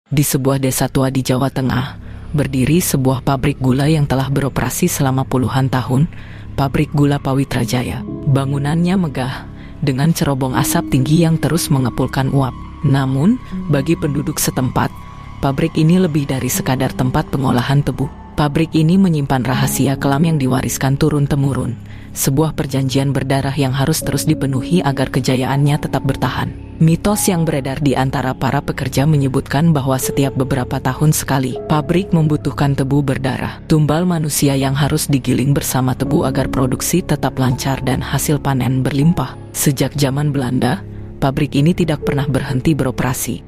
Di sebuah desa tua di Jawa Tengah, berdiri sebuah pabrik gula yang telah beroperasi selama puluhan tahun, Pabrik Gula Pawitra Jaya. Bangunannya megah, dengan cerobong asap tinggi yang terus mengepulkan uap. Namun, bagi penduduk setempat, pabrik ini lebih dari sekadar tempat pengolahan tebu. Pabrik ini menyimpan rahasia kelam yang diwariskan turun-temurun, sebuah perjanjian berdarah yang harus terus dipenuhi agar kejayaannya tetap bertahan. Mitos yang beredar di antara para pekerja menyebutkan bahwa setiap beberapa tahun sekali, pabrik membutuhkan tebu berdarah, tumbal manusia yang harus digiling bersama tebu agar produksi tetap lancar dan hasil panen berlimpah. Sejak zaman Belanda, pabrik ini tidak pernah berhenti beroperasi.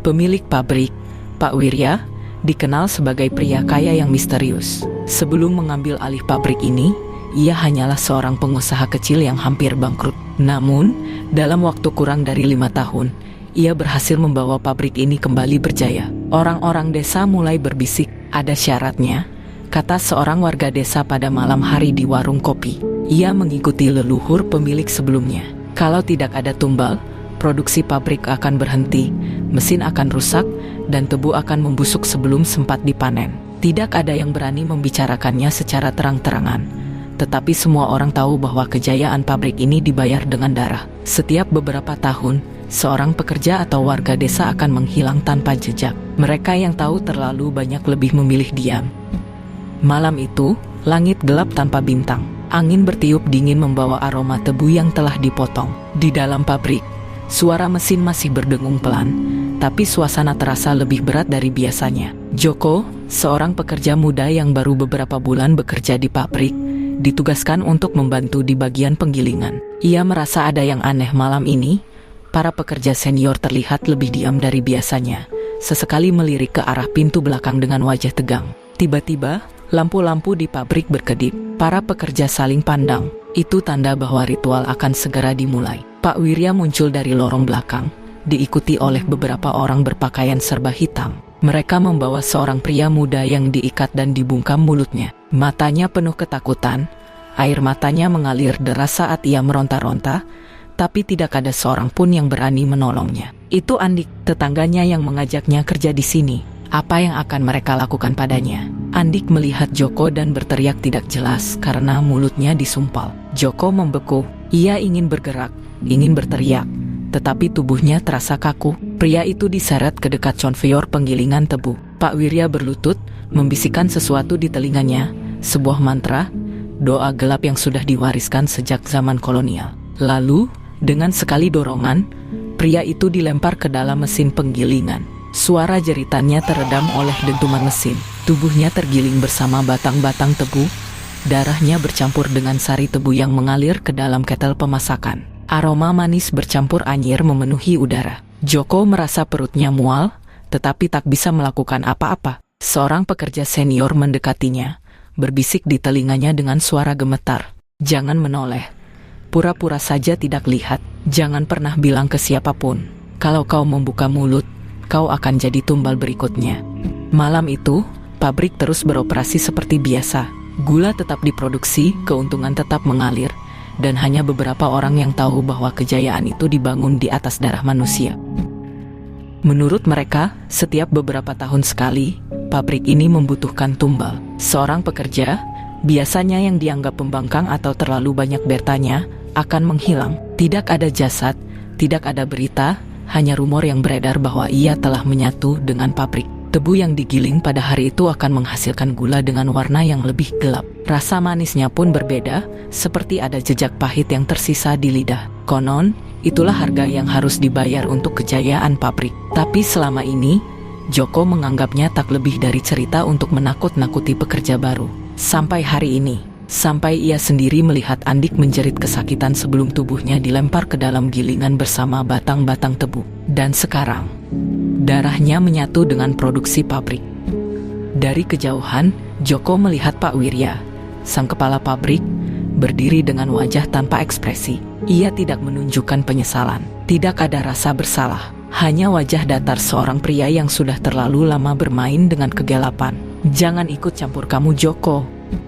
Pemilik pabrik, Pak Wirya, dikenal sebagai pria kaya yang misterius. Sebelum mengambil alih pabrik ini, ia hanyalah seorang pengusaha kecil yang hampir bangkrut. Namun, dalam waktu kurang dari 5 tahun, ia berhasil membawa pabrik ini kembali berjaya. Orang-orang desa mulai berbisik, ada syaratnya, kata seorang warga desa pada malam hari di warung kopi. Ia mengikuti leluhur pemilik sebelumnya. Kalau tidak ada tumbal, produksi pabrik akan berhenti, mesin akan rusak, dan tebu akan membusuk sebelum sempat dipanen. Tidak ada yang berani membicarakannya secara terang-terangan. Tetapi semua orang tahu bahwa kejayaan pabrik ini dibayar dengan darah. Setiap beberapa tahun, seorang pekerja atau warga desa akan menghilang tanpa jejak. Mereka yang tahu terlalu banyak lebih memilih diam. Malam itu, langit gelap tanpa bintang. Angin bertiup dingin membawa aroma tebu yang telah dipotong. Di dalam pabrik, suara mesin masih berdengung pelan, tapi suasana terasa lebih berat dari biasanya. Joko, seorang pekerja muda yang baru beberapa bulan bekerja di pabrik, ditugaskan untuk membantu di bagian penggilingan. Ia merasa ada yang aneh malam ini. Para pekerja senior terlihat lebih diam dari biasanya, sesekali melirik ke arah pintu belakang dengan wajah tegang. Tiba-tiba, lampu-lampu di pabrik berkedip. Para pekerja saling pandang. Itu tanda bahwa ritual akan segera dimulai. Pak Wirya muncul dari lorong belakang, diikuti oleh beberapa orang berpakaian serba hitam. Mereka membawa seorang pria muda yang diikat dan dibungkam mulutnya. Matanya penuh ketakutan, air matanya mengalir deras saat ia meronta-ronta, tapi tidak ada seorang pun yang berani menolongnya. Itu Andik, tetangganya yang mengajaknya kerja di sini. Apa yang akan mereka lakukan padanya? Andik melihat Joko dan berteriak tidak jelas karena mulutnya disumpal. Joko membeku, ia ingin bergerak, ingin berteriak, tetapi tubuhnya terasa kaku. Pria itu diseret ke dekat konveyor penggilingan tebu. Pak Wirya berlutut, membisikkan sesuatu di telinganya, sebuah mantra, doa gelap yang sudah diwariskan sejak zaman kolonial. Lalu, dengan sekali dorongan, pria itu dilempar ke dalam mesin penggilingan. Suara jeritannya teredam oleh dentuman mesin. Tubuhnya tergiling bersama batang-batang tebu, darahnya bercampur dengan sari tebu yang mengalir ke dalam ketel pemasakan. Aroma manis bercampur anyir memenuhi udara. Joko merasa perutnya mual, tetapi tak bisa melakukan apa-apa. Seorang pekerja senior mendekatinya, berbisik di telinganya dengan suara gemetar. Jangan menoleh. Pura-pura saja tidak lihat. Jangan pernah bilang ke siapapun. Kalau kau membuka mulut, kau akan jadi tumbal berikutnya. Malam itu, pabrik terus beroperasi seperti biasa. Gula tetap diproduksi, keuntungan tetap mengalir, dan hanya beberapa orang yang tahu bahwa kejayaan itu dibangun di atas darah manusia. Menurut mereka, setiap beberapa tahun sekali, pabrik ini membutuhkan tumbal. Seorang pekerja, biasanya yang dianggap pembangkang atau terlalu banyak bertanya, akan menghilang. Tidak ada jasad, tidak ada berita, hanya rumor yang beredar bahwa ia telah menyatu dengan pabrik. Tebu yang digiling pada hari itu akan menghasilkan gula dengan warna yang lebih gelap. Rasa manisnya pun berbeda, seperti ada jejak pahit yang tersisa di lidah. Konon, itulah harga yang harus dibayar untuk kejayaan pabrik. Tapi selama ini, Joko menganggapnya tak lebih dari cerita untuk menakut-nakuti pekerja baru. Sampai hari ini, sampai ia sendiri melihat Andik menjerit kesakitan sebelum tubuhnya dilempar ke dalam gilingan bersama batang-batang tebu. Dan sekarang, darahnya menyatu dengan produksi pabrik. Dari kejauhan, Joko melihat Pak Wirya, sang kepala pabrik, berdiri dengan wajah tanpa ekspresi. Ia tidak menunjukkan penyesalan, tidak ada rasa bersalah, hanya wajah datar seorang pria yang sudah terlalu lama bermain dengan kegelapan. Jangan ikut campur kamu, Joko.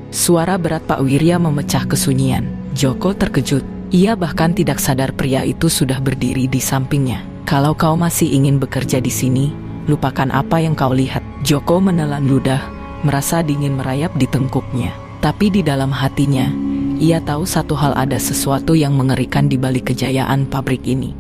Suara berat Pak Wirya memecah kesunyian. Joko terkejut. Ia bahkan tidak sadar pria itu sudah berdiri di sampingnya. Kalau kau masih ingin bekerja di sini, lupakan apa yang kau lihat. Joko menelan ludah, merasa dingin merayap di tengkuknya. Tapi di dalam hatinya, ia tahu satu hal, ada sesuatu yang mengerikan di balik kejayaan pabrik ini.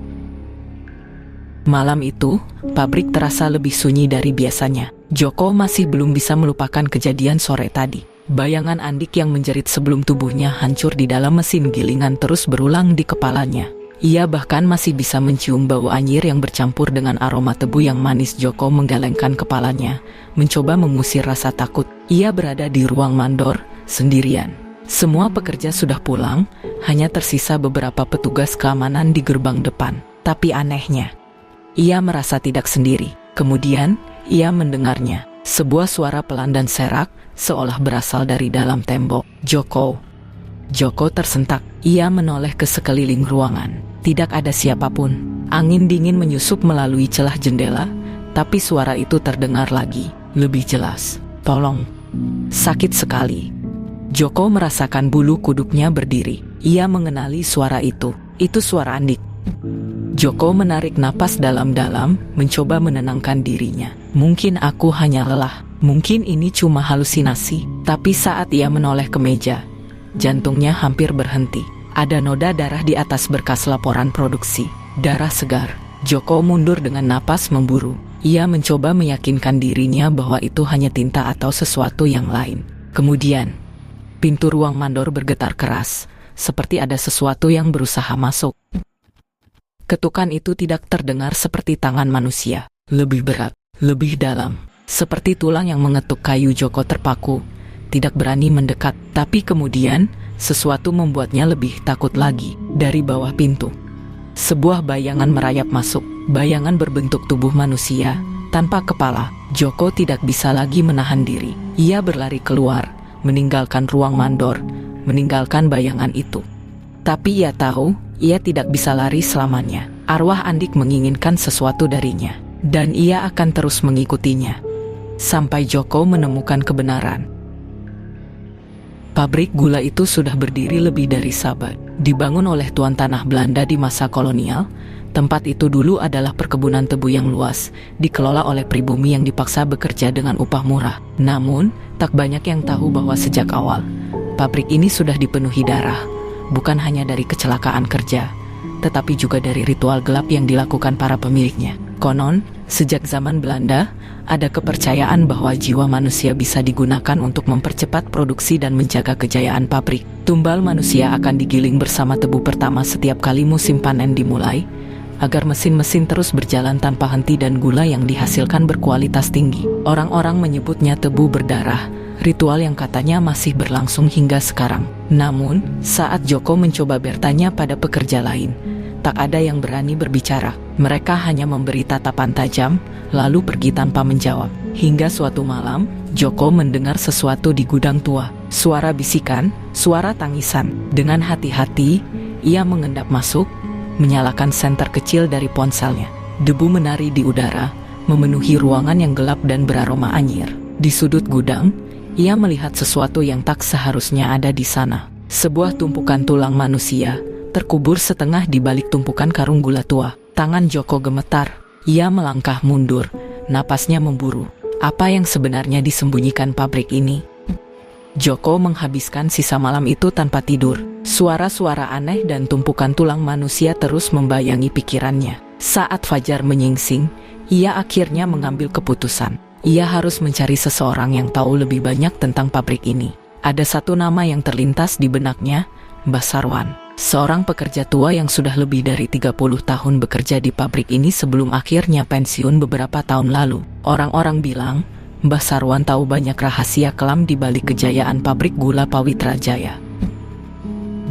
Malam itu, pabrik terasa lebih sunyi dari biasanya. Joko masih belum bisa melupakan kejadian sore tadi. Bayangan Andik yang menjerit sebelum tubuhnya hancur di dalam mesin gilingan terus berulang di kepalanya. Ia bahkan masih bisa mencium bau anyir yang bercampur dengan aroma tebu yang manis. Joko menggelengkan kepalanya, mencoba mengusir rasa takut. Ia berada di ruang mandor, sendirian. Semua pekerja sudah pulang, hanya tersisa beberapa petugas keamanan di gerbang depan. Tapi anehnya, ia merasa tidak sendiri. Kemudian, ia mendengarnya. Sebuah suara pelan dan serak, seolah berasal dari dalam tembok. Joko tersentak. Ia menoleh ke sekeliling ruangan. Tidak ada siapapun. Angin dingin menyusup melalui celah jendela, tapi suara itu terdengar lagi, lebih jelas. Tolong. Sakit sekali. Joko merasakan bulu kuduknya berdiri. Ia mengenali suara itu. Itu suara Andik. Joko menarik napas dalam-dalam, mencoba menenangkan dirinya. Mungkin aku hanya lelah. Mungkin ini cuma halusinasi. Tapi saat ia menoleh ke meja, jantungnya hampir berhenti. Ada noda darah di atas berkas laporan produksi. Darah segar. Joko mundur dengan napas memburu. Ia mencoba meyakinkan dirinya bahwa itu hanya tinta atau sesuatu yang lain. Kemudian, pintu ruang mandor bergetar keras, seperti ada sesuatu yang berusaha masuk. Ketukan itu tidak terdengar seperti tangan manusia. Lebih berat, lebih dalam. Seperti tulang yang mengetuk kayu. Joko terpaku, tidak berani mendekat. Tapi kemudian, sesuatu membuatnya lebih takut lagi. Dari bawah pintu, sebuah bayangan merayap masuk. Bayangan berbentuk tubuh manusia, tanpa kepala. Joko tidak bisa lagi menahan diri. Ia berlari keluar, meninggalkan ruang mandor, meninggalkan bayangan itu. Tapi ia tahu, ia tidak bisa lari selamanya. Arwah Andik menginginkan sesuatu darinya, dan ia akan terus mengikutinya sampai Joko menemukan kebenaran. Pabrik gula itu sudah berdiri lebih dari sabad. Dibangun oleh tuan tanah Belanda di masa kolonial, tempat itu dulu adalah perkebunan tebu yang luas, dikelola oleh pribumi yang dipaksa bekerja dengan upah murah. Namun, tak banyak yang tahu bahwa sejak awal, pabrik ini sudah dipenuhi darah. Bukan hanya dari kecelakaan kerja, tetapi juga dari ritual gelap yang dilakukan para pemiliknya. Konon, sejak zaman Belanda, ada kepercayaan bahwa jiwa manusia bisa digunakan untuk mempercepat produksi dan menjaga kejayaan pabrik. Tumbal manusia akan digiling bersama tebu pertama setiap kali musim panen dimulai, agar mesin-mesin terus berjalan tanpa henti dan gula yang dihasilkan berkualitas tinggi. Orang-orang menyebutnya tebu berdarah, ritual yang katanya masih berlangsung hingga sekarang. Namun, saat Joko mencoba bertanya pada pekerja lain, tak ada yang berani berbicara. Mereka hanya memberi tatapan tajam, lalu pergi tanpa menjawab. Hingga suatu malam, Joko mendengar sesuatu di gudang tua. Suara bisikan, suara tangisan. Dengan hati-hati, ia mengendap masuk, menyalakan senter kecil dari ponselnya. Debu menari di udara, memenuhi ruangan yang gelap dan beraroma anyir. Di sudut gudang, ia melihat sesuatu yang tak seharusnya ada di sana. Sebuah tumpukan tulang manusia, terkubur setengah di balik tumpukan karung gula tua. Tangan Joko gemetar. Ia melangkah mundur, napasnya memburu. Apa yang sebenarnya disembunyikan pabrik ini? Joko menghabiskan sisa malam itu tanpa tidur. Suara-suara aneh dan tumpukan tulang manusia terus membayangi pikirannya. Saat fajar menyingsing, ia akhirnya mengambil keputusan. Ia harus mencari seseorang yang tahu lebih banyak tentang pabrik ini. Ada satu nama yang terlintas di benaknya, Mbah Sarwan. Seorang pekerja tua yang sudah lebih dari 30 tahun bekerja di pabrik ini sebelum akhirnya pensiun beberapa tahun lalu. Orang-orang bilang, Mbah Sarwan tahu banyak rahasia kelam di balik kejayaan pabrik gula Pawitrajaya.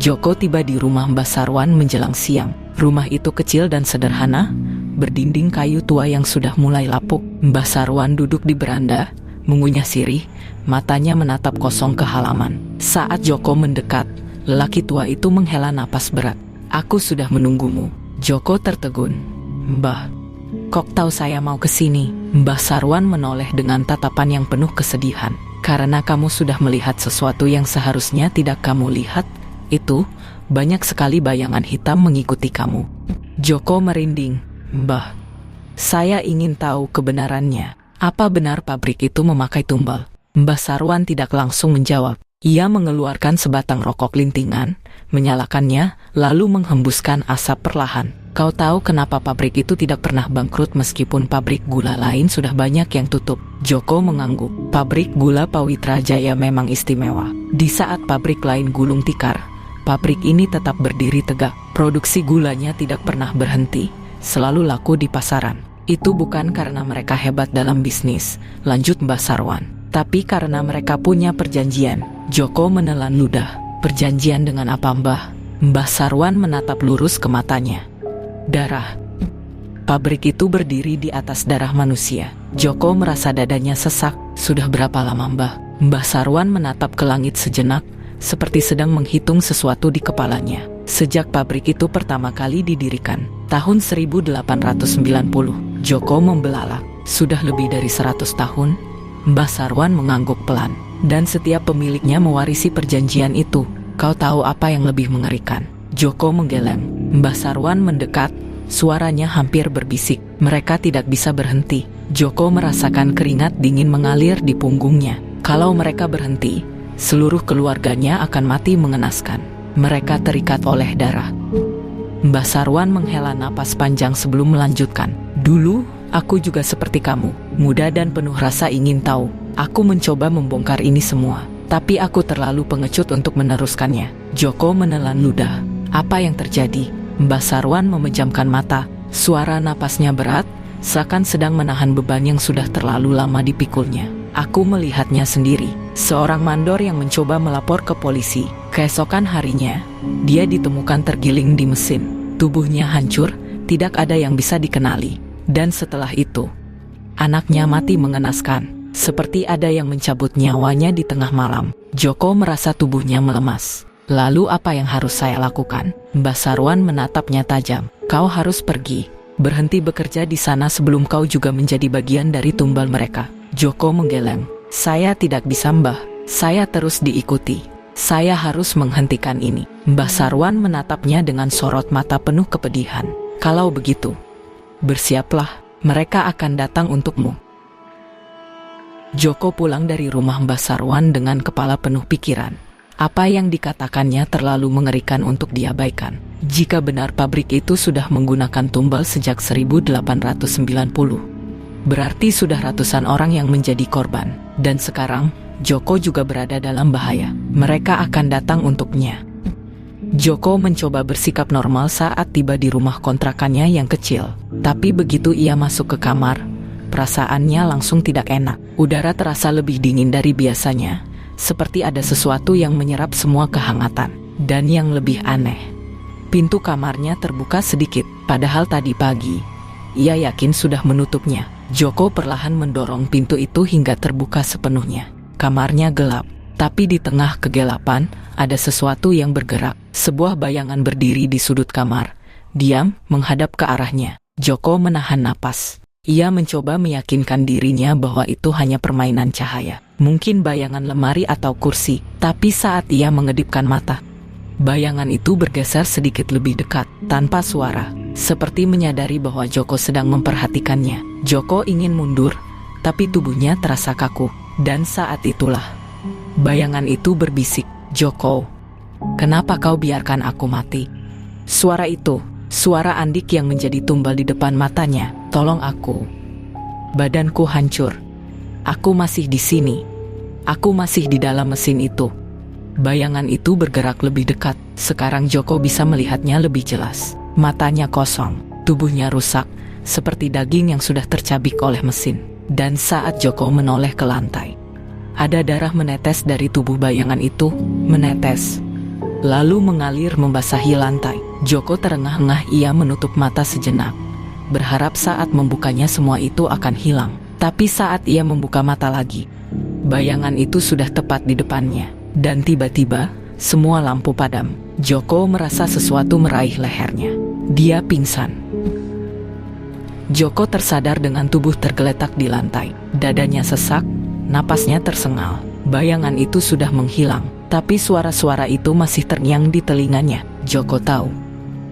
Joko tiba di rumah Mbah Sarwan menjelang siang. Rumah itu kecil dan sederhana, berdinding kayu tua yang sudah mulai lapuk. Mbah Sarwan duduk di beranda, mengunyah sirih, matanya menatap kosong ke halaman. Saat Joko mendekat, lelaki tua itu menghela napas berat. "Aku sudah menunggumu." Joko tertegun. "Mbah, kok tahu saya mau ke sini?" Mbah Sarwan menoleh dengan tatapan yang penuh kesedihan. "Karena kamu sudah melihat sesuatu yang seharusnya tidak kamu lihat. Itu, banyak sekali bayangan hitam mengikuti kamu." Joko merinding. "Mbah, Saya ingin tahu kebenarannya. Apa benar pabrik itu memakai tumbal? Mbah Sarwan tidak langsung menjawab. Ia mengeluarkan sebatang rokok lintingan, menyalakannya, lalu menghembuskan asap perlahan. Kau tahu kenapa pabrik itu tidak pernah bangkrut meskipun pabrik gula lain sudah banyak yang tutup? Joko mengangguk. Pabrik gula Pawitra Jaya memang istimewa. Di saat pabrik lain gulung tikar, pabrik ini tetap berdiri tegak. Produksi gulanya tidak pernah berhenti, selalu laku di pasaran. Itu bukan karena mereka hebat dalam bisnis, lanjut Mbah Sarwan, tapi karena mereka punya perjanjian. Joko menelan ludah. Perjanjian dengan apa, Mbah? Mbah Sarwan menatap lurus ke matanya. Darah. Pabrik itu berdiri di atas darah manusia. Joko merasa dadanya sesak. Sudah berapa lama, Mbah? Mbah Sarwan menatap ke langit sejenak, seperti sedang menghitung sesuatu di kepalanya. Sejak pabrik itu pertama kali didirikan, tahun 1890. Joko membelalak. Sudah lebih dari 100 tahun. Mbah Sarwan mengangguk pelan. Dan setiap pemiliknya mewarisi perjanjian itu. Kau tahu apa yang lebih mengerikan? Joko menggeleng. Mbah Sarwan mendekat, suaranya hampir berbisik. Mereka tidak bisa berhenti. Joko merasakan keringat dingin mengalir di punggungnya. Kalau mereka berhenti, seluruh keluarganya akan mati mengenaskan. Mereka terikat oleh darah. Mbah Sarwan menghela napas panjang sebelum melanjutkan. Dulu, aku juga seperti kamu, muda dan penuh rasa ingin tahu. Aku mencoba membongkar ini semua, tapi aku terlalu pengecut untuk meneruskannya. Joko menelan ludah. Apa yang terjadi? Mbah Sarwan memejamkan mata. Suara napasnya berat, seakan sedang menahan beban yang sudah terlalu lama dipikulnya. Aku melihatnya sendiri. Seorang mandor yang mencoba melapor ke polisi. Keesokan harinya, dia ditemukan tergiling di mesin. Tubuhnya hancur, tidak ada yang bisa dikenali. Dan setelah itu, anaknya mati mengenaskan. Seperti ada yang mencabut nyawanya di tengah malam. Joko merasa tubuhnya melemas. Lalu apa yang harus saya lakukan? Mbah Sarwan menatapnya tajam. Kau harus pergi. Berhenti bekerja di sana sebelum kau juga menjadi bagian dari tumbal mereka. Joko menggeleng. Saya tidak bisa, Mbah. Saya terus diikuti. Saya harus menghentikan ini. Mbah Sarwan menatapnya dengan sorot mata penuh kepedihan. Kalau begitu, bersiaplah. Mereka akan datang untukmu. Joko pulang dari rumah Mbah Sarwan dengan kepala penuh pikiran. Apa yang dikatakannya terlalu mengerikan untuk diabaikan. Jika benar pabrik itu sudah menggunakan tumbal sejak 1890, berarti sudah ratusan orang yang menjadi korban. Dan sekarang, Joko juga berada dalam bahaya. Mereka akan datang untuknya. Joko mencoba bersikap normal saat tiba di rumah kontrakannya yang kecil. Tapi begitu ia masuk ke kamar, perasaannya langsung tidak enak. Udara terasa lebih dingin dari biasanya. Seperti ada sesuatu yang menyerap semua kehangatan. Dan yang lebih aneh, pintu kamarnya terbuka sedikit, padahal tadi pagi ia yakin sudah menutupnya. Joko perlahan mendorong pintu itu hingga terbuka sepenuhnya. Kamarnya gelap, tapi di tengah kegelapan ada sesuatu yang bergerak. Sebuah bayangan berdiri di sudut kamar, diam menghadap ke arahnya. Joko menahan napas. Ia mencoba meyakinkan dirinya bahwa itu hanya permainan cahaya. Mungkin bayangan lemari atau kursi. Tapi saat ia mengedipkan mata, bayangan itu bergeser sedikit lebih dekat, tanpa suara. Seperti menyadari bahwa Joko sedang memperhatikannya. Joko ingin mundur, tapi tubuhnya terasa kaku. Dan saat itulah, bayangan itu berbisik. Joko, kenapa kau biarkan aku mati? Suara itu, suara Andik yang menjadi tumbal di depan matanya. Tolong aku. Badanku hancur. Aku masih di sini. Aku masih di dalam mesin itu. Bayangan itu bergerak lebih dekat. Sekarang Joko bisa melihatnya lebih jelas. Matanya kosong, tubuhnya rusak, seperti daging yang sudah tercabik oleh mesin. Dan saat Joko menoleh ke lantai, ada darah menetes dari tubuh bayangan itu, menetes, lalu mengalir membasahi lantai. Joko terengah-engah, ia menutup mata sejenak, berharap saat membukanya semua itu akan hilang. Tapi saat ia membuka mata lagi, bayangan itu sudah tepat di depannya. Dan tiba-tiba, semua lampu padam. Joko merasa sesuatu meraih lehernya. Dia pingsan. Joko tersadar dengan tubuh tergeletak di lantai. Dadanya sesak, napasnya tersengal. Bayangan itu sudah menghilang, tapi suara-suara itu masih terngiang di telinganya. Joko tahu,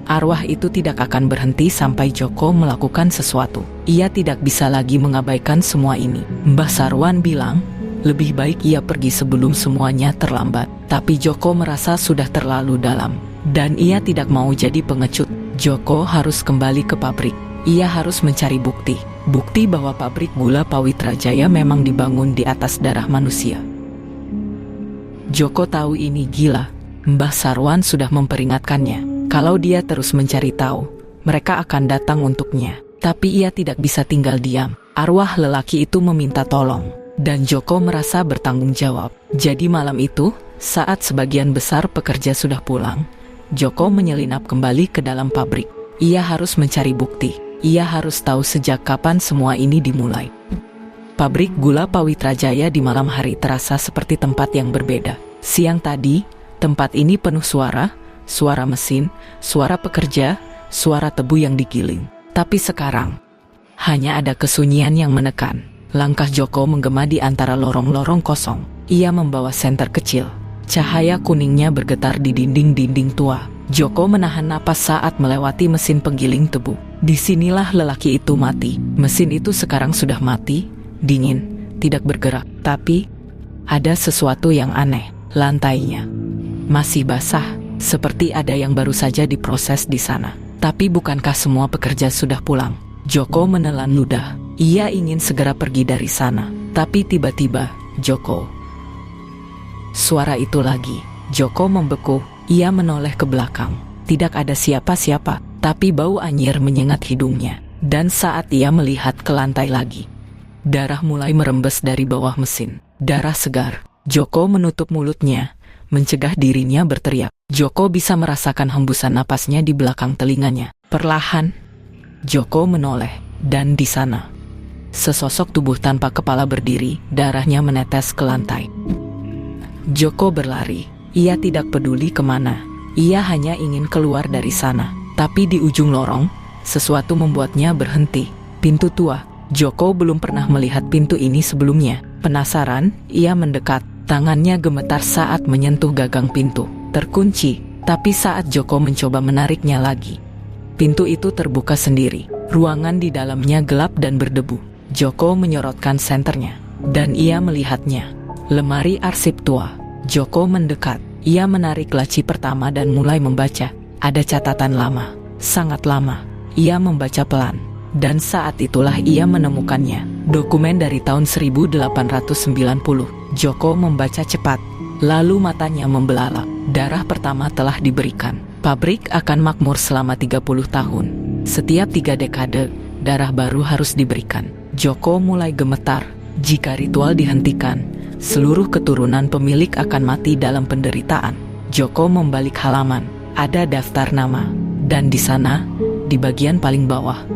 Arwah itu tidak akan berhenti sampai Joko melakukan sesuatu. Ia tidak bisa lagi mengabaikan semua ini. Mbah Sarwan bilang, lebih baik ia pergi sebelum semuanya terlambat. Tapi Joko merasa sudah terlalu dalam. Dan ia tidak mau jadi pengecut. Joko harus kembali ke pabrik. Ia harus mencari bukti. Bukti bahwa pabrik gula Pawitrajaya memang dibangun di atas darah manusia. Joko tahu ini gila. Mbah Sarwan sudah memperingatkannya. Kalau dia terus mencari tahu, mereka akan datang untuknya. Tapi ia tidak bisa tinggal diam. Arwah lelaki itu meminta tolong. Dan Joko merasa bertanggung jawab. Jadi malam itu, saat sebagian besar pekerja sudah pulang, Joko menyelinap kembali ke dalam pabrik. Ia harus mencari bukti. Ia harus tahu sejak kapan semua ini dimulai. Pabrik gula Pawitrajaya di malam hari terasa seperti tempat yang berbeda. Siang tadi, tempat ini penuh suara mesin, suara pekerja, suara tebu yang digiling. Tapi sekarang, hanya ada kesunyian yang menekan. Langkah Joko menggema di antara lorong-lorong kosong. Ia membawa senter kecil. Cahaya kuningnya bergetar di dinding-dinding tua. Joko menahan napas saat melewati mesin penggiling tebu. Disinilah lelaki itu mati. Mesin itu sekarang sudah mati, dingin, tidak bergerak. Tapi, ada sesuatu yang aneh. Lantainya masih basah. Seperti ada yang baru saja diproses di sana. Tapi bukankah semua pekerja sudah pulang? Joko menelan ludah. Ia ingin segera pergi dari sana. Tapi tiba-tiba, suara itu lagi. Joko membeku. Ia menoleh ke belakang. Tidak ada siapa-siapa. Tapi bau anyir menyengat hidungnya. Dan saat ia melihat ke lantai lagi, darah mulai merembes dari bawah mesin. Darah segar. Joko menutup mulutnya, mencegah dirinya berteriak. Joko bisa merasakan hembusan napasnya di belakang telinganya. Perlahan, Joko menoleh, dan di sana, sesosok tubuh tanpa kepala berdiri, darahnya menetes ke lantai. Joko berlari. Ia tidak peduli kemana. Ia hanya ingin keluar dari sana. Tapi di ujung lorong, sesuatu membuatnya berhenti. Pintu tua. Joko belum pernah melihat pintu ini sebelumnya. Penasaran, ia mendekat. Tangannya gemetar saat menyentuh gagang pintu. Terkunci, tapi saat Joko mencoba menariknya lagi, pintu itu terbuka sendiri. Ruangan di dalamnya gelap dan berdebu. Joko menyorotkan senternya, dan ia melihatnya. Lemari arsip tua. Joko mendekat. Ia menarik laci pertama dan mulai membaca. Ada catatan lama, sangat lama. Ia membaca pelan, dan saat itulah ia menemukannya. Dokumen dari tahun 1890. Joko membaca cepat, lalu matanya membelalak. Darah pertama telah diberikan. Pabrik akan makmur selama 30 tahun. Setiap 3 dekade, darah baru harus diberikan. Joko mulai gemetar. Jika ritual dihentikan, seluruh keturunan pemilik akan mati dalam penderitaan. Joko membalik halaman. Ada daftar nama. Dan di sana, di bagian paling bawah,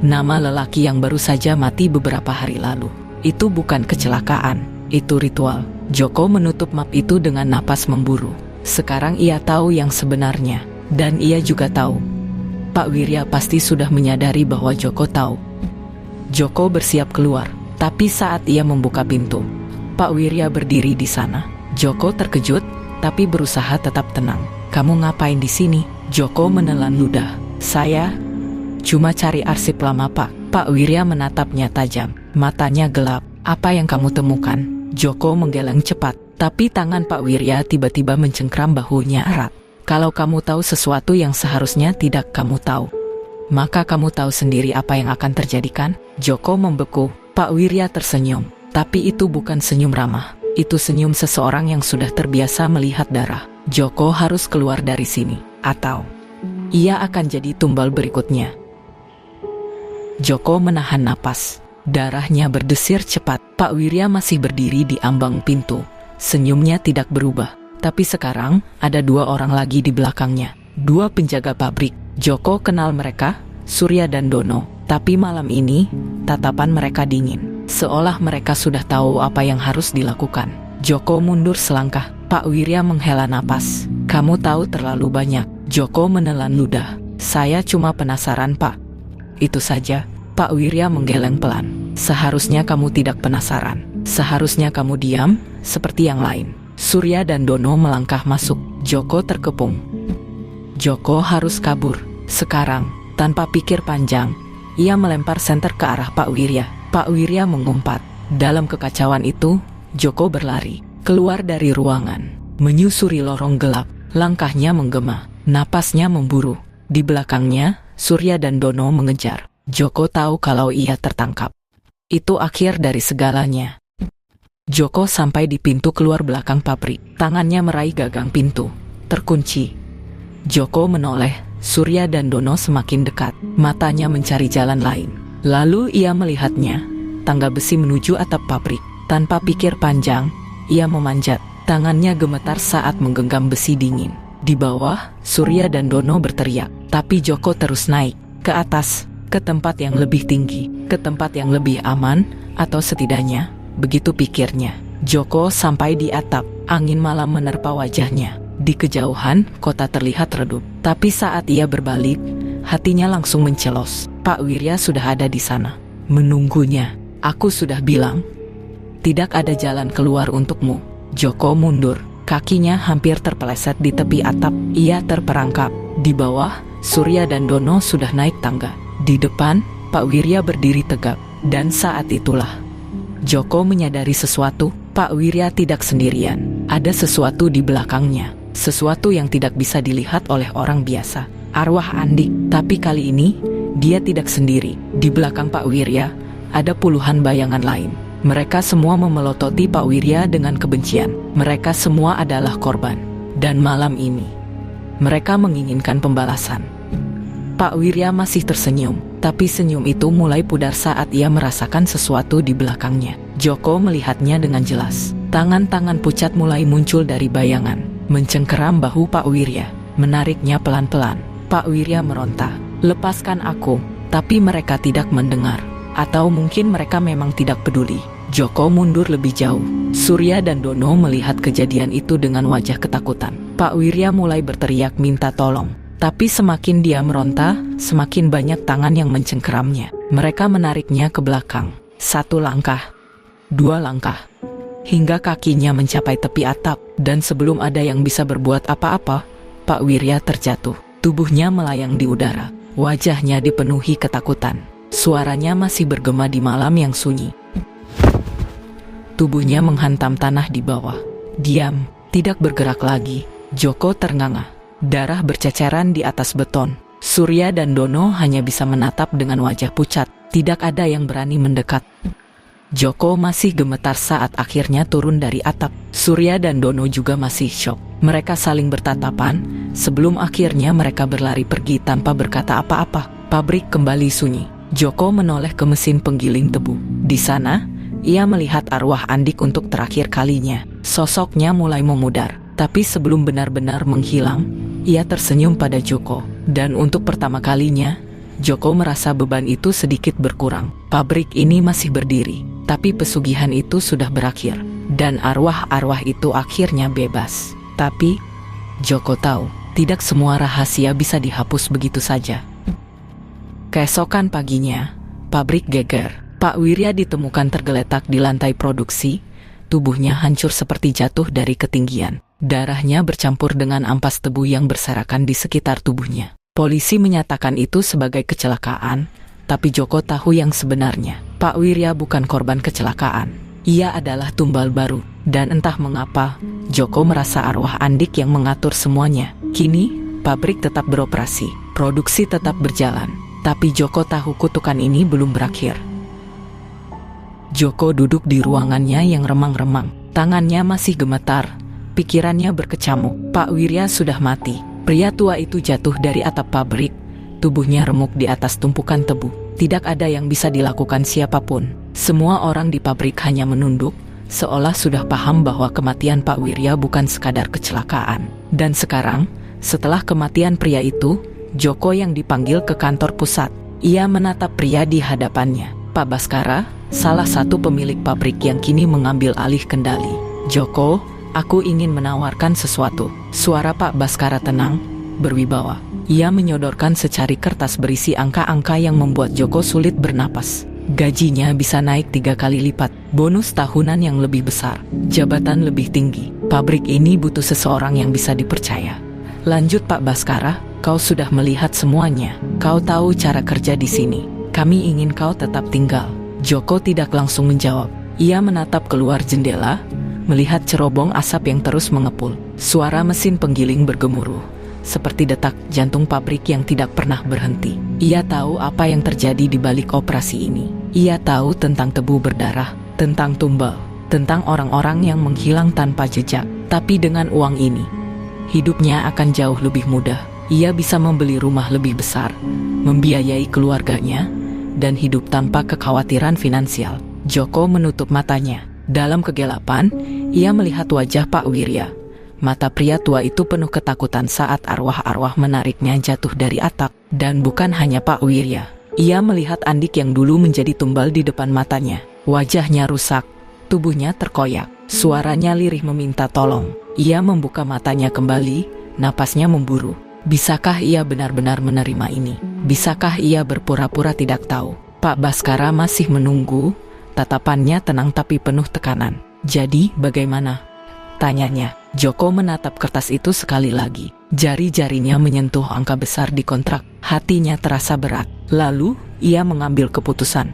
nama lelaki yang baru saja mati beberapa hari lalu. Itu bukan kecelakaan, itu ritual. Joko menutup map itu dengan napas memburu. Sekarang ia tahu yang sebenarnya. Dan ia juga tahu, Pak Wirya pasti sudah menyadari bahwa Joko tahu. Joko bersiap keluar. Tapi saat ia membuka pintu, Pak Wirya berdiri di sana. Joko terkejut, tapi berusaha tetap tenang. Kamu ngapain di sini? Joko menelan ludah. Saya cuma cari arsip lama, Pak. Pak Wirya menatapnya tajam. Matanya gelap. Apa yang kamu temukan? Joko menggeleng cepat. Tapi tangan Pak Wirya tiba-tiba mencengkram bahunya erat. Kalau kamu tahu sesuatu yang seharusnya tidak kamu tahu, maka kamu tahu sendiri apa yang akan terjadi, kan? Joko membeku. Pak Wirya tersenyum. Tapi itu bukan senyum ramah. Itu senyum seseorang yang sudah terbiasa melihat darah. Joko harus keluar dari sini, atau ia akan jadi tumbal berikutnya. Joko menahan napas. Darahnya berdesir cepat. Pak Wirya masih berdiri di ambang pintu. Senyumnya tidak berubah. Tapi sekarang ada 2 orang lagi di belakangnya. 2 penjaga pabrik. Joko kenal mereka, Surya dan Dono. Tapi malam ini, tatapan mereka dingin. Seolah mereka sudah tahu apa yang harus dilakukan. Joko mundur selangkah. Pak Wirya menghela napas. Kamu tahu terlalu banyak. Joko menelan ludah. Saya cuma penasaran, Pak. Itu saja. Pak Wirya menggeleng pelan. Seharusnya kamu tidak penasaran. Seharusnya kamu diam, seperti yang lain. Surya dan Dono melangkah masuk. Joko terkepung. Joko harus kabur. Sekarang, tanpa pikir panjang, ia melempar senter ke arah Pak Wirya. Pak Wirya mengumpat. Dalam kekacauan itu, Joko berlari keluar dari ruangan, menyusuri lorong gelap. Langkahnya menggema, napasnya memburu. Di belakangnya, Surya dan Dono mengejar. Joko tahu kalau ia tertangkap. Itu akhir dari segalanya. Joko sampai di pintu keluar belakang pabrik. Tangannya meraih gagang pintu. Terkunci. Joko menoleh. Surya dan Dono semakin dekat. Matanya mencari jalan lain. Lalu ia melihatnya. Tangga besi menuju atap pabrik. Tanpa pikir panjang, ia memanjat. Tangannya gemetar saat menggenggam besi dingin. Di bawah, Surya dan Dono berteriak. Tapi Joko terus naik. Ke atas. Ke tempat yang lebih tinggi. Ke tempat yang lebih aman. Atau setidaknya, begitu pikirnya. Joko sampai di atap. Angin malam menerpa wajahnya. Di kejauhan, kota terlihat redup. Tapi saat ia berbalik, hatinya langsung mencelos. Pak Wirya sudah ada di sana. Menunggunya. Aku sudah bilang, tidak ada jalan keluar untukmu. Joko mundur. Kakinya hampir terpeleset di tepi atap. Ia terperangkap. Di bawah, Surya dan Dono sudah naik tangga. Di depan, Pak Wirya berdiri tegap. Dan saat itulah, Joko menyadari sesuatu. Pak Wirya tidak sendirian. Ada sesuatu di belakangnya. Sesuatu yang tidak bisa dilihat oleh orang biasa. Arwah Andik. Tapi kali ini, dia tidak sendiri. Di belakang Pak Wirya, ada puluhan bayangan lain. Mereka semua memelototi Pak Wirya dengan kebencian. Mereka semua adalah korban. Dan malam ini, mereka menginginkan pembalasan. Pak Wirya masih tersenyum. Tapi senyum itu mulai pudar saat ia merasakan sesuatu di belakangnya. Joko melihatnya dengan jelas. Tangan-tangan pucat mulai muncul dari bayangan. Mencengkeram bahu Pak Wirya. Menariknya pelan-pelan. Pak Wirya meronta. Lepaskan aku. Tapi mereka tidak mendengar. Atau mungkin mereka memang tidak peduli. Joko mundur lebih jauh. Surya dan Dono melihat kejadian itu dengan wajah ketakutan. Pak Wirya mulai berteriak minta tolong. Tapi semakin dia meronta, semakin banyak tangan yang mencengkeramnya. Mereka menariknya ke belakang. 1 langkah. 2 langkah. Hingga kakinya mencapai tepi atap. Dan sebelum ada yang bisa berbuat apa-apa, Pak Wirya terjatuh. Tubuhnya melayang di udara. Wajahnya dipenuhi ketakutan. Suaranya masih bergema di malam yang sunyi. Tubuhnya menghantam tanah di bawah. Diam, tidak bergerak lagi. Joko ternganga. Darah berceceran di atas beton. Surya dan Dono hanya bisa menatap dengan wajah pucat. Tidak ada yang berani mendekat. Joko masih gemetar saat akhirnya turun dari atap. Surya dan Dono juga masih syok. Mereka saling bertatapan, sebelum akhirnya mereka berlari pergi tanpa berkata apa-apa. Pabrik kembali sunyi. Joko menoleh ke mesin penggiling tebu. Di sana, ia melihat arwah Andik untuk terakhir kalinya. Sosoknya mulai memudar. Tapi sebelum benar-benar menghilang, ia tersenyum pada Joko. Dan untuk pertama kalinya, Joko merasa beban itu sedikit berkurang. Pabrik ini masih berdiri, tapi pesugihan itu sudah berakhir. Dan arwah-arwah itu akhirnya bebas. Tapi, Joko tahu, tidak semua rahasia bisa dihapus begitu saja. Keesokan paginya, pabrik geger. Pak Wirya ditemukan tergeletak di lantai produksi. Tubuhnya hancur seperti jatuh dari ketinggian. Darahnya bercampur dengan ampas tebu yang berserakan di sekitar tubuhnya. Polisi menyatakan itu sebagai kecelakaan, tapi Joko tahu yang sebenarnya. Pak Wirya bukan korban kecelakaan. Ia adalah tumbal baru. Dan entah mengapa, Joko merasa arwah Andik yang mengatur semuanya. Kini, pabrik tetap beroperasi. Produksi tetap berjalan. Tapi Joko tahu kutukan ini belum berakhir. Joko duduk di ruangannya yang remang-remang. Tangannya masih gemetar. Pikirannya berkecamuk. Pak Wirya sudah mati. Pria tua itu jatuh dari atap pabrik. Tubuhnya remuk di atas tumpukan tebu. Tidak ada yang bisa dilakukan siapapun. Semua orang di pabrik hanya menunduk, seolah sudah paham bahwa kematian Pak Wirya bukan sekadar kecelakaan. Dan sekarang, setelah kematian pria itu, Joko yang dipanggil ke kantor pusat. Ia menatap pria di hadapannya. Pak Baskara, salah satu pemilik pabrik yang kini mengambil alih kendali. Joko, aku ingin menawarkan sesuatu. Suara Pak Baskara tenang, berwibawa. Ia menyodorkan secari kertas berisi angka-angka yang membuat Joko sulit bernapas. Gajinya bisa naik 3 kali lipat, bonus tahunan yang lebih besar, jabatan lebih tinggi. Pabrik ini butuh seseorang yang bisa dipercaya. Lanjut Pak Baskara, kau sudah melihat semuanya. Kau tahu cara kerja di sini. Kami ingin kau tetap tinggal. Joko tidak langsung menjawab. Ia menatap keluar jendela, melihat cerobong asap yang terus mengepul. Suara mesin penggiling bergemuruh, seperti detak jantung pabrik yang tidak pernah berhenti. Ia tahu apa yang terjadi di balik operasi ini. Ia tahu tentang tebu berdarah, tentang tumbal, tentang orang-orang yang menghilang tanpa jejak. Tapi dengan uang ini, hidupnya akan jauh lebih mudah. Ia bisa membeli rumah lebih besar, membiayai keluarganya, dan hidup tanpa kekhawatiran finansial. Joko menutup matanya. Dalam kegelapan, ia melihat wajah Pak Wirya. Mata pria tua itu penuh ketakutan saat arwah-arwah menariknya jatuh dari atap. Dan bukan hanya Pak Wirya. Ia melihat Andik yang dulu menjadi tumbal di depan matanya. Wajahnya rusak, tubuhnya terkoyak. Suaranya lirih meminta tolong. Ia membuka matanya kembali, napasnya memburu. Bisakah ia benar-benar menerima ini? Bisakah ia berpura-pura tidak tahu? Pak Baskara masih menunggu, tatapannya tenang tapi penuh tekanan. Jadi, bagaimana? Tanyanya. Joko menatap kertas itu sekali lagi. Jari-jarinya menyentuh angka besar di kontrak. Hatinya terasa berat. Lalu, ia mengambil keputusan.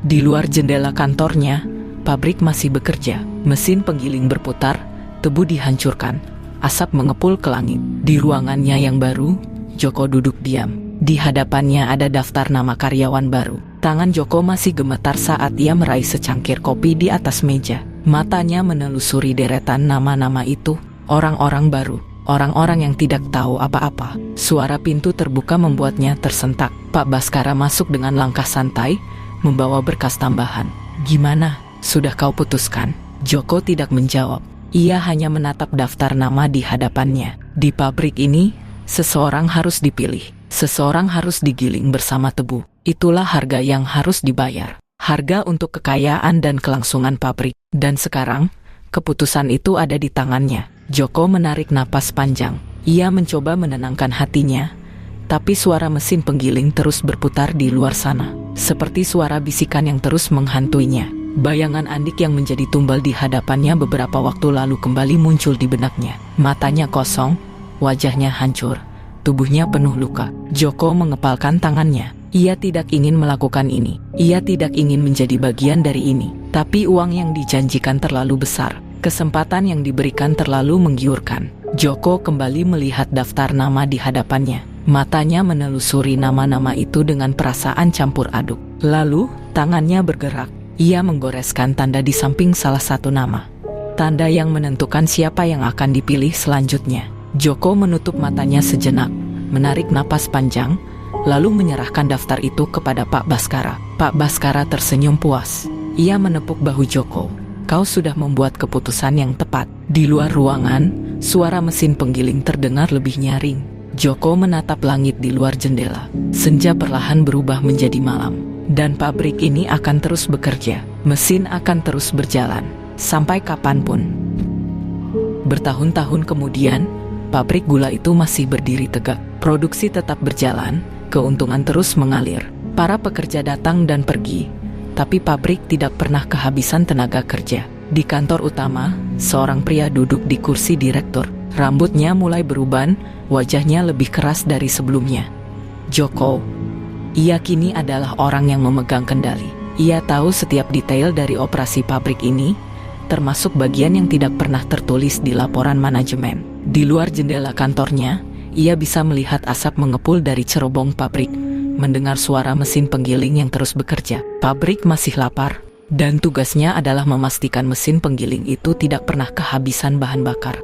Di luar jendela kantornya, pabrik masih bekerja. Mesin penggiling berputar, tebu dihancurkan, asap mengepul ke langit. Di ruangannya yang baru, Joko duduk diam. Di hadapannya ada daftar nama karyawan baru. Tangan Joko masih gemetar saat ia meraih secangkir kopi di atas meja. Matanya menelusuri deretan nama-nama itu. Orang-orang baru, orang-orang yang tidak tahu apa-apa. Suara pintu terbuka membuatnya tersentak. Pak Baskara masuk dengan langkah santai, membawa berkas tambahan. Gimana? Sudah kau putuskan? Joko tidak menjawab. Ia hanya menatap daftar nama di hadapannya. Di pabrik ini, seseorang harus dipilih. Seseorang harus digiling bersama tebu. Itulah harga yang harus dibayar. Harga untuk kekayaan dan kelangsungan pabrik. Dan sekarang, keputusan itu ada di tangannya. Joko menarik napas panjang. Ia mencoba menenangkan hatinya, tapi suara mesin penggiling terus berputar di luar sana. Seperti suara bisikan yang terus menghantuinya. Bayangan Andik yang menjadi tumbal di hadapannya beberapa waktu lalu kembali muncul di benaknya. Matanya kosong, wajahnya hancur, tubuhnya penuh luka. Joko mengepalkan tangannya. Ia tidak ingin melakukan ini. Ia tidak ingin menjadi bagian dari ini. Tapi uang yang dijanjikan terlalu besar. Kesempatan yang diberikan terlalu menggiurkan. Joko kembali melihat daftar nama di hadapannya. Matanya menelusuri nama-nama itu dengan perasaan campur aduk. Lalu, tangannya bergerak. Ia menggoreskan tanda di samping salah satu nama. Tanda yang menentukan siapa yang akan dipilih selanjutnya. Joko menutup matanya sejenak, menarik napas panjang, lalu menyerahkan daftar itu kepada Pak Baskara. Pak Baskara tersenyum puas. Ia menepuk bahu Joko. Kau sudah membuat keputusan yang tepat. Di luar ruangan, suara mesin penggiling terdengar lebih nyaring. Joko menatap langit di luar jendela. Senja perlahan berubah menjadi malam. Dan pabrik ini akan terus bekerja. Mesin akan terus berjalan. Sampai kapanpun. Bertahun-tahun kemudian, pabrik gula itu masih berdiri tegak. Produksi tetap berjalan, keuntungan terus mengalir. Para pekerja datang dan pergi, tapi pabrik tidak pernah kehabisan tenaga kerja. Di kantor utama, seorang pria duduk di kursi direktur. Rambutnya mulai beruban, wajahnya lebih keras dari sebelumnya. Joko, ia kini adalah orang yang memegang kendali. Ia tahu setiap detail dari operasi pabrik ini, termasuk bagian yang tidak pernah tertulis di laporan manajemen. Di luar jendela kantornya, ia bisa melihat asap mengepul dari cerobong pabrik, mendengar suara mesin penggiling yang terus bekerja. Pabrik masih lapar, dan tugasnya adalah memastikan mesin penggiling itu tidak pernah kehabisan bahan bakar.